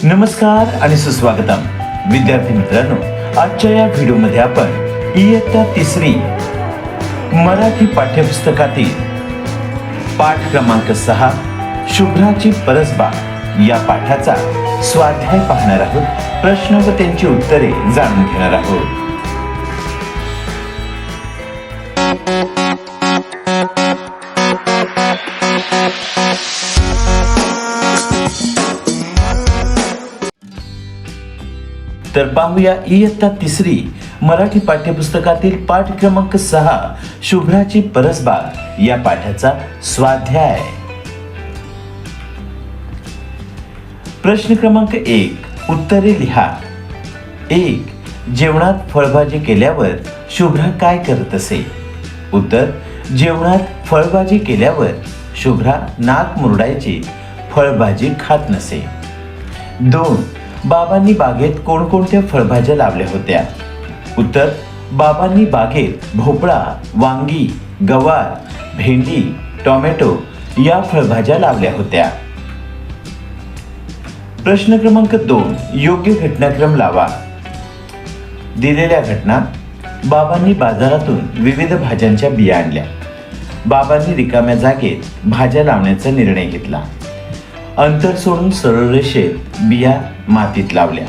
नमस्कार आणि सुस्वागतम विद्यार्थी मित्रांनो, आजच्या या व्हिडिओमध्ये आपण इयत्ता तिसरी मराठी पाठ्यपुस्तकातील पाठ क्रमांक 6 शुभ्राची परसबाग या पाठाचा स्वाध्याय पाहणार आहोत. प्रश्न व त्यांची उत्तरे जाणून घेणार आहोत. तर पाहूया इयत्ता तिसरी मराठी पाठ्यपुस्तकातील पाठ क्रमांक 6 शुभ्राची परसबाग या पाठाचा स्वाध्याय. प्रश्न क्रमांक 1, उत्तरे लिहा. 1. जेवणात फळभाजी केल्यावर शुभ्रा काय करत असे? उत्तर: जेवणात फळभाजी केल्यावर शुभ्रा नाक मुरडायची, फळभाजी खात नसे. 2. बाबांनी बागेत कोणकोणत्या फळभाज्या लावल्या होत्या? उत्तर: बाबांनी बागेत भोपळा, वांगी, गवार, भेंडी, टोमॅटो या फळभाज्या लावल्या होत्या. प्रश्न क्रमांक 2, योग्य घटनाक्रम लावा. दिलेल्या घटना: बाबांनी बाजारातून विविध भाज्यांच्या बिया आणल्या. बाबांनी रिकाम्या जागेत भाज्या लावण्याचा निर्णय घेतला. अंतर सोडून सरळ रेषेत बिया मातीत लावल्या.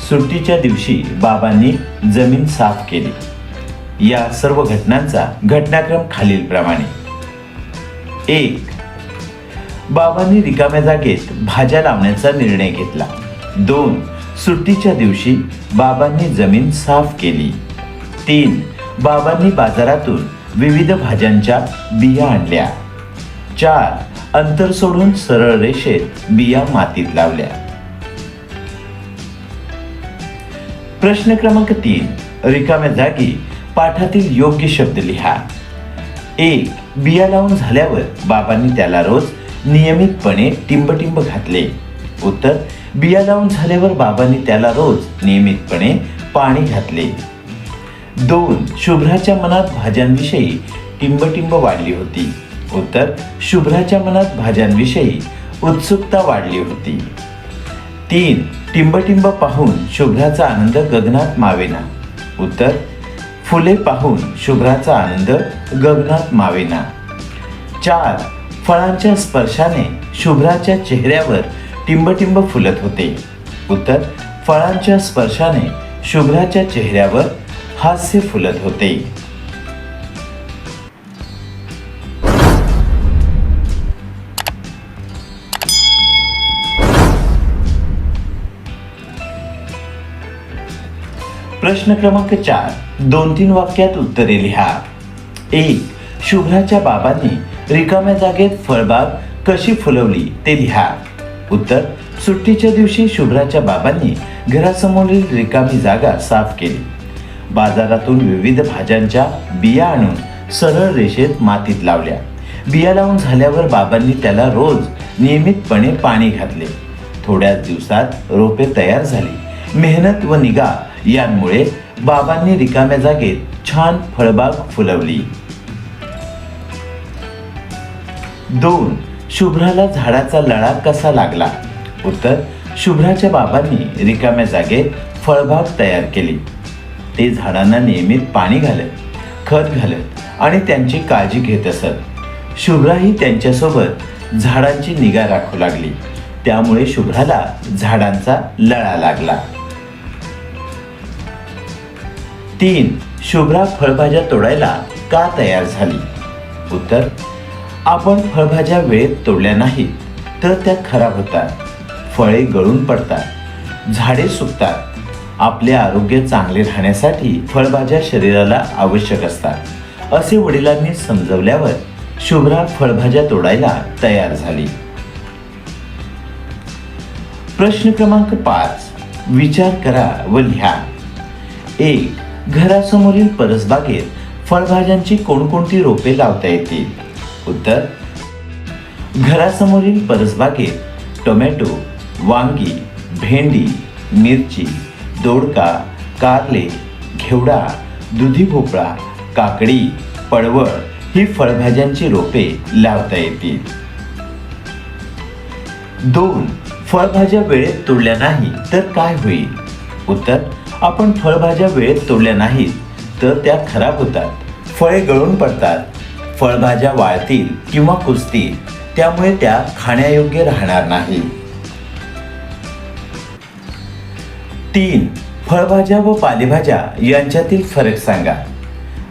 सुट्टीच्या दिवशी बाबांनी जमीन साफ केली. या सर्व घटनांचा घटनाक्रम खालीलप्रमाणे. 1. बाबांनी रिकाम्या जागेत भाज्या लावण्याचा निर्णय घेतला. 2. सुट्टीच्या दिवशी बाबांनी जमीन साफ केली. 3. बाबांनी बाजारातून विविध भाज्यांच्या बिया आणल्या. 4. अंतर सोडून सरळ रेषेत बिया मातीत लावल्या. प्रश्न क्रमांक 3, रिकाम्या जागी पाठातील योग्य शब्द लिहा. 1. बिया लावून झाल्यावर बाबांनी त्याला रोज नियमितपणे टिंबटिंब घातले. उत्तर: बिया लावून झाल्यावर बाबांनी त्याला रोज नियमितपणे पाणी घातले. 2. शुभ्राच्या मनात भाज्यांविषयी टिंबटिंब वाढली होती. उत्तर: शुभ्राच्या मनात भाज्यांविषयी उत्सुकता वाढली होती. 3. टिंबटिंब पाहून शुभ्राचा आनंद गगनात मावेना. उत्तर: फुले पाहून शुभ्राचा आनंद गगनात मावेना. 4. फळांच्या स्पर्शाने शुभ्राच्या चेहऱ्यावर टिंबटिंब फुलत होते. उत्तर: फळांच्या स्पर्शाने शुभ्राच्या चेहऱ्यावर हास्य फुलत होते. प्रश्न क्रमांक 4, 2-3 वाक्यात उत्तरे लिहा. 1. शुभ्राच्या बाबांनी रिकाम्या जागेत फळबाग कशी फुलवली ते लिहा. उत्तर: सुट्टीच्या दिवशी शुभ्राच्या बाबांनी घरासमोरील रिकामी जागा साफ केली. बाजारातून विविध भाज्यांच्या बिया आणून सरळ रेषेत मातीत लावल्या. बिया लावून झाल्यावर बाबांनी त्याला रोज नियमितपणे पाणी घातले. थोड्याच दिवसात रोपे तयार झाली. मेहनत व निगा यांमुळे बाबांनी रिकाम्या जागेत छान फळबाग फुलवली. 2. शुभ्राला झाडाचा लळा कसा लागला? उत्तर: शुभ्राच्या बाबांनी रिकाम्या जागेत फळबाग तयार केली. ते झाडांना नियमित पाणी घालत, खत घालत आणि त्यांची काळजी घेत असत. शुभ्राही त्यांच्यासोबत झाडांची निगा राखू लागली. त्यामुळे शुभ्राला झाडांचा लळा लागला. 3. शुभ्रा फळभाज्या तोडायला का तयार झाली? उत्तर: आपण फळभाज्या वेळेत तोडल्या नाहीत तर त्या खराब होतात, फळे गळून पडतात, झाडे सुकतात. आपले आरोग्य चांगले राहण्यासाठी फळभाज्या शरीराला आवश्यक असतात असे वडिलांनी समजवल्यावर शुभ्रा फळभाज्या तोडायला तयार झाली. प्रश्न क्रमांक 5, विचार करा व लिहा. 1. घरासमोरील परसबागेत फळभाज्यांची कोणकोणती रोपे लावता येतील? उत्तर: घरासमोरील परसबागेत टोमॅटो, वांगी, भेंडी, मिरची, दोडका, कारले, घेवडा, दुधी भोपळा, काकडी, पडवळ ही फळभाज्यांची रोपे लावता येतील. 2. फळभाज्या वेळेत तोडल्या नाही तर काय होईल? उत्तर, आपण फळभाज्या वेळेत तोडल्या नाहीत तर त्या खराब होतात, फळे गळून पडतात, फळभाज्या वाळतील किंवा कुजतील, त्यामुळे त्या खाण्यायोग्य राहणार नाही. 3. फळभाज्या व पालेभाज्या यांच्यातील फरक सांगा.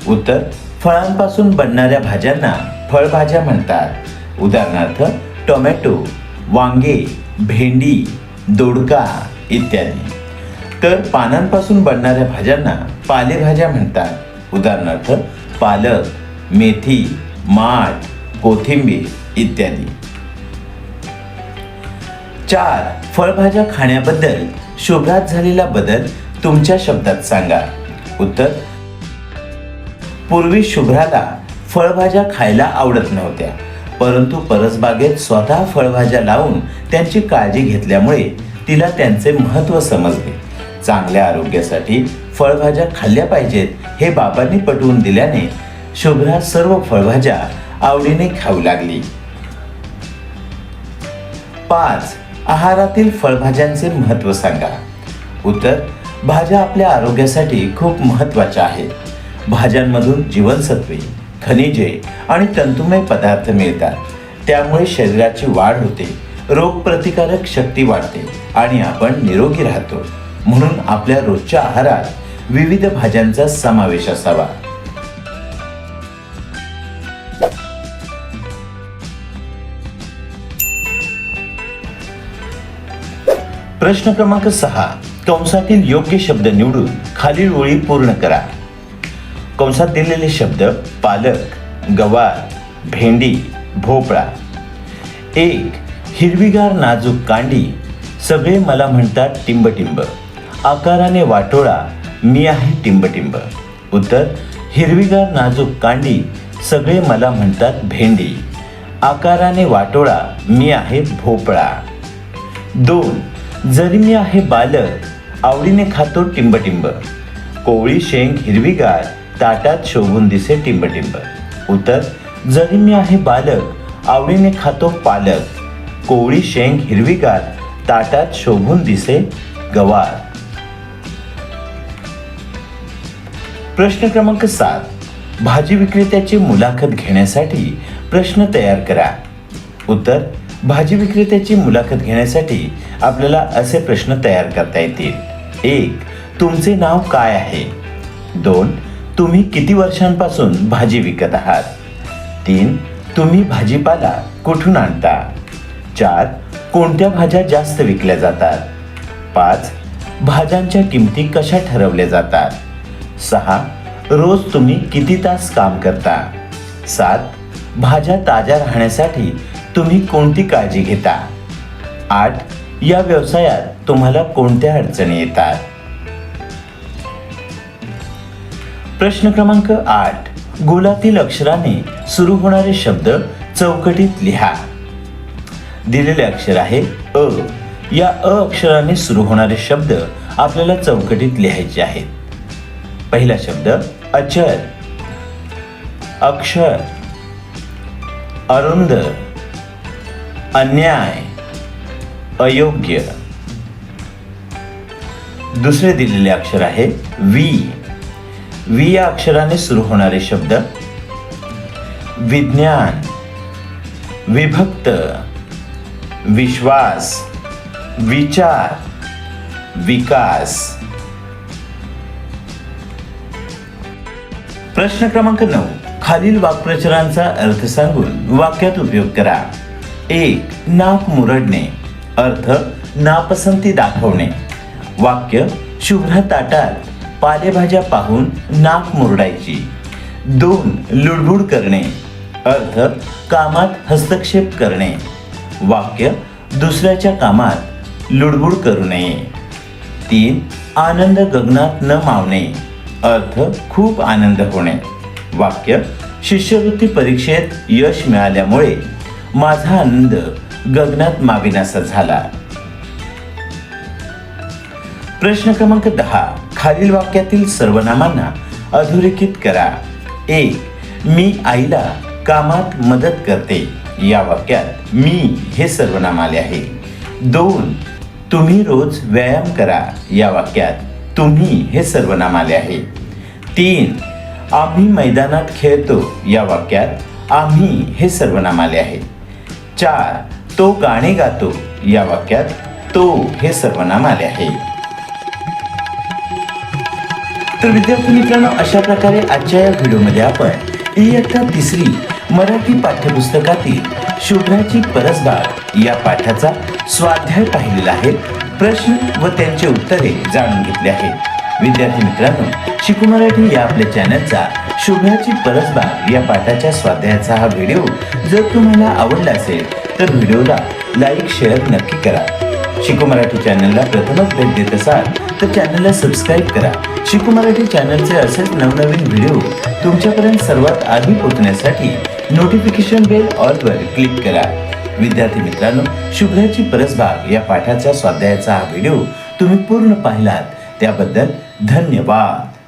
उत्तर, फळांपासून बनणाऱ्या भाज्यांना फळभाज्या म्हणतात. उदाहरणार्थ टोमॅटो, वांगे, भेंडी, दोडका इत्यादी. तर पानांपासून बनणाऱ्या भाज्यांना पालेभाज्या म्हणतात. उदाहरणार्थ पालक, मेथी, माठ, कोथिंबीर इत्यादी. 4. फळभाज्या खाण्याबद्दल शुभ्रात झालेला बदल तुमच्या शब्दात सांगा. उत्तर, पूर्वी शुभ्राला फळभाज्या खायला आवडत नव्हत्या, परंतु परसबागेत स्वतः फळभाज्या लावून त्यांची काळजी घेतल्यामुळे तिला त्यांचे महत्त्व समजले. चांगल्या आरोग्यासाठी फळभाज्या खाल्ल्या पाहिजेत हे बाबांनी पटवून दिल्याने शुभ्रा सर्व फळभाज्या आवडीने खाऊ लागली. 5. आहारातील फळभाज्यांचे महत्त्व सांगा. उत्तर, भाज्या आपल्या आरोग्यासाठी खूप महत्त्वाच्या आहेत. भाज्यांमधून जीवनसत्वे, खनिजे आणि तंतुमय पदार्थ मिळतात. त्यामुळे शरीराची वाढ होते, रोगप्रतिकारक शक्ती वाढते आणि आपण निरोगी राहतो. म्हणून आपल्या रोजच्या आहारात विविध भाज्यांचा समावेश असावा. प्रश्न क्रमांक 6. कंसातील योग्य शब्द निवडून खालील ओळी पूर्ण करा. कंसात दिलेले शब्द पालक, गवार, भेंडी, भोपळा. 1. हिरवीगार नाजूक कांडी, सगळे मला म्हणतात टिंबटिंब, आकाराने वाटोळा, मी आहे टिंबटिंब. उत्तर, हिरवीगार नाजूक कांडी, सगळे मला म्हणतात भेंडी, आकाराने वाटोळा, मी आहे भोपळा. 2. जरी मी आहे बालक, आवडीने खातो टिंबटिंब, कोवळी शेंग हिरवीगार, ताटात शोभून दिसे टिंबटिंब. उत्तर, जरी मी आहे बालक, आवडीने खातो पालक, कोवळी शेंग हिरवीगार, ताटात शोभून दिसे गवार. प्रश्न क्रमांक 7. भाजी विक्रेत्याची मुलाखत घेण्यासाठी प्रश्न तयार करा. उत्तर, भाजी विक्रेत्याची मुलाखत घेण्यासाठी आपल्याला असे प्रश्न तयार करता येतील. 1. तुमचे नाव काय आहे? 2. तुम्ही किती वर्षांपासून भाजी विकत आहात? 3. तुम्ही भाजीपाला कुठून आणता? 4. कोणत्या भाज्या जास्त विकल्या जातात? 5. भाज्यांच्या किमती कशा ठरवल्या जातात? 6. रोज तुम्ही किती तास काम करता? 7. भाज्या ताज्या राहण्यासाठी तुम्ही कोणती काळजी घेता? 8. या व्यवसायात तुम्हाला कोणत्या अडचणी येतात? प्रश्न क्रमांक 8. गोलातील अक्षराने सुरू होणारे शब्द चौकटीत लिहा. दिलेले अक्षर आहे अ. या अ अक्षराने सुरू होणारे शब्द आपल्याला चौकटीत लिहायचे आहेत. पहिला शब्द अचल, अक्षर, अरुंद, अन्याय, अयोग्य. दुसरे दिलेले अक्षर आहे वी. वी या अक्षराने सुरू होणारे शब्द विज्ञान, विभक्त, विश्वास, विचार, विकास. प्रश्न क्रमांक 9. खालील वाक्प्रचारांचा अर्थ सांगून वाक्यात उपयोग करा. 1. नाक मुरडणे, अर्थ नापसंती दाखवणे. वाक्य, शुभ्र ताटात पालेभाज्या पाहून नाक मुरडायची. 2. लुडबुड करणे, अर्थ कामात हस्तक्षेप करणे. वाक्य, दुसऱ्याच्या कामात लुडबुड करू नये. 3. आनंद गगनात न मावणे, अर्थ खूप आनंद होणे. वाक्य, शिष्यवृत्ती परीक्षेत यश मिळाल्यामुळे माझा आनंद गगनात मावेनासा झाला. प्रश्न क्रमांक 10. खालील वाक्यातील सर्वनामांना अधोरेखित करा. 1. मी आईला कामात मदत करते. या वाक्यात मी हे सर्वनाम आले आहे. 2. तुम्ही रोज व्यायाम करा या वाक्यात तुम्ही हे सर्वनाम आले आहे. 3. आम्ही मैदानात खेळतो या वाक्यात आम्ही हे सर्वनाम आले आहे. 4. तो गाणे गातो या वाक्यात तो हे सर्वनाम आले आहे. तर विद्यार्थी मित्रांनो, अशा प्रकारे आजच्या या व्हिडिओमध्ये आपण इयत्ता 3 मराठी पाठ्यपुस्तकातील शुभ्राची परसबाग या पाठाचा स्वाध्याय पाहिलेला आहे. प्रश्न व त्यांची उत्तरे जाणून घेतली आहेत. विद्यार्थी मित्रांनो, शिकू मराठी या आपल्या चॅनलचा शुभ्राची परसबाग या पाठाच्या स्वाध्यायाचा हा व्हिडिओ जर तुम्हाला आवडला असेल तर व्हिडिओला लाईक शेअर नक्की करा. शिकू मराठी चॅनलला प्रथमच भेट देत असाल तर चॅनलला सबस्क्राईब करा. शिकू मराठी चॅनलचे असेच नवनवीन व्हिडिओ तुमच्यापर्यंत सर्वात आधी पोहोचण्यासाठी नोटिफिकेशन बेल ऑलवर क्लिक करा. विद्यार्थी मित्रांनो, शुभ्राची परसबाग या पाठाच्या स्वाध्यायाचा हा व्हिडिओ तुम्ही पूर्ण पाहिलात त्याबद्दल धन्यवाद.